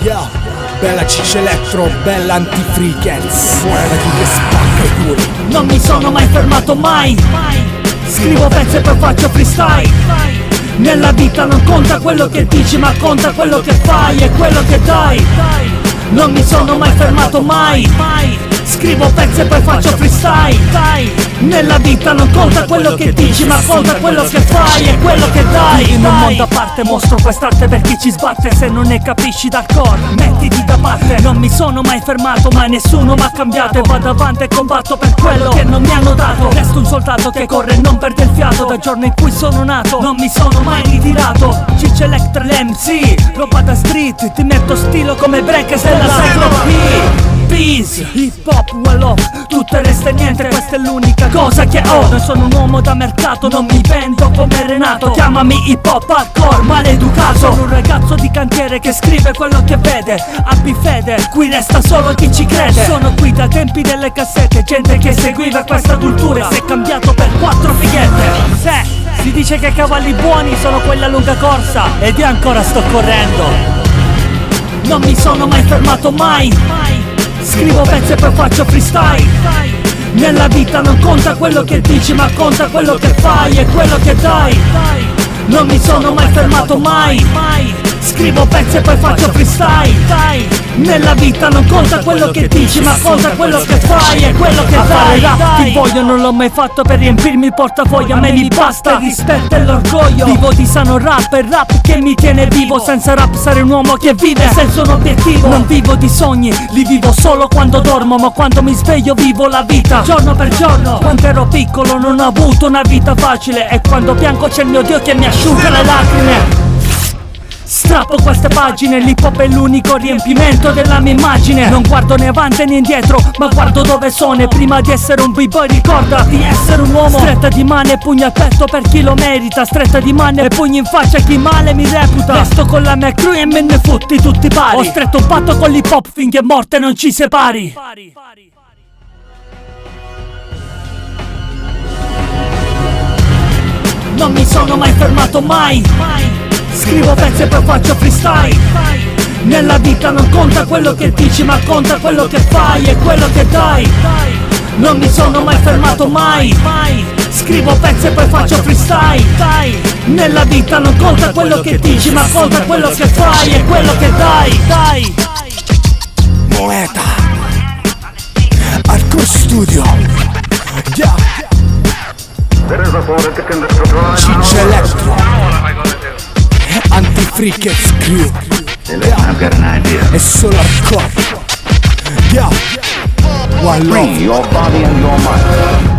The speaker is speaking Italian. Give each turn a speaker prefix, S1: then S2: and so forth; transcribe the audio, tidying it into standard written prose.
S1: Yeah, bella Ciccio Electro, bella Anti-Freakers. Buona chi che spacca i culi.
S2: Non mi sono mai fermato, mai. Scrivo pezzi e poi faccio freestyle. Nella vita non conta quello che dici, ma conta quello che fai e quello che dai. Non mi sono mai fermato, mai. Scrivo pezzi e poi faccio freestyle. Nella vita non conta quello che dici, ma conta quello che fai e quello che dai. In un mondo a parte mostro quest'arte per chi ci sbatte. Se non ne capisci dal core, mettiti da parte. Non mi sono mai fermato, mai nessuno m'ha cambiato. E vado avanti e combatto per quello che non mi hanno dato. Resto un soldato che corre e non perde il fiato. Dal giorno in cui sono nato non mi sono mai ritirato. Ciccio Electro l'MC, roba da street. Ti metto stilo come breakers della Cyclo P. Peace, hip hop, well off, tutto il resto è niente, questa è l'unica cosa che ho. Non sono un uomo da mercato, non mi vendo come Renato. Chiamami hip hop hardcore, maleducato. Sono un ragazzo di cantiere che scrive quello che vede. Abbi fede, qui resta solo chi ci crede. Sono qui da tempi delle cassette, gente che seguiva questa cultura. Si è cambiato per 4 fighette. Se si dice che cavalli buoni sono quelli a lunga corsa, ed io ancora sto correndo. Non mi sono mai fermato, mai. Scrivo pezzi e poi faccio freestyle. Nella vita non conta quello che dici, ma conta quello che fai e quello che dai. Non mi sono mai fermato, mai. Scrivo pezzi e poi faccio freestyle. Nella vita non conta quello che dici, ma conta quello che fai e quello che dai. Ti voglio, non l'ho mai fatto per riempirmi il portafoglio. A me mi basta il rispetto e l'orgoglio. Vivo di sano rap e rap che mi tiene vivo. Senza rap sarei un uomo che vive senza un obiettivo. Non vivo di sogni, li vivo solo quando dormo. Ma quando mi sveglio vivo la vita giorno per giorno. Quando ero piccolo non ho avuto una vita facile. E quando piango c'è il mio Dio che mi asciuga le lacrime. Strappo queste pagine, l'hip hop è l'unico riempimento della mia immagine. Non guardo né avanti né indietro, ma guardo dove sono. E prima di essere un b-boy ricorda di essere un uomo. Stretta di mano e pugno al petto per chi lo merita. Stretta di mano e pugni in faccia a chi male mi reputa. Resto con la mia crew e me ne fotti tutti pari. Ho stretto un patto con l'hip hop finché morte non ci separi. Non mi sono mai fermato, mai. Scrivo pezzi e poi faccio freestyle. Nella vita non conta quello che dici, ma conta quello che fai e quello che dai. Non mi sono mai fermato, mai. Scrivo pezzi e poi faccio freestyle. Nella vita non conta quello che dici, ma conta quello che fai e quello che dai.
S1: Moeta Hardcore Studio. Yeah. Ciccio Electro Anti-Freakers Crew.
S3: I've got an idea.
S1: È solo hardcore. Yeah. One love.
S3: Free your body and your mind.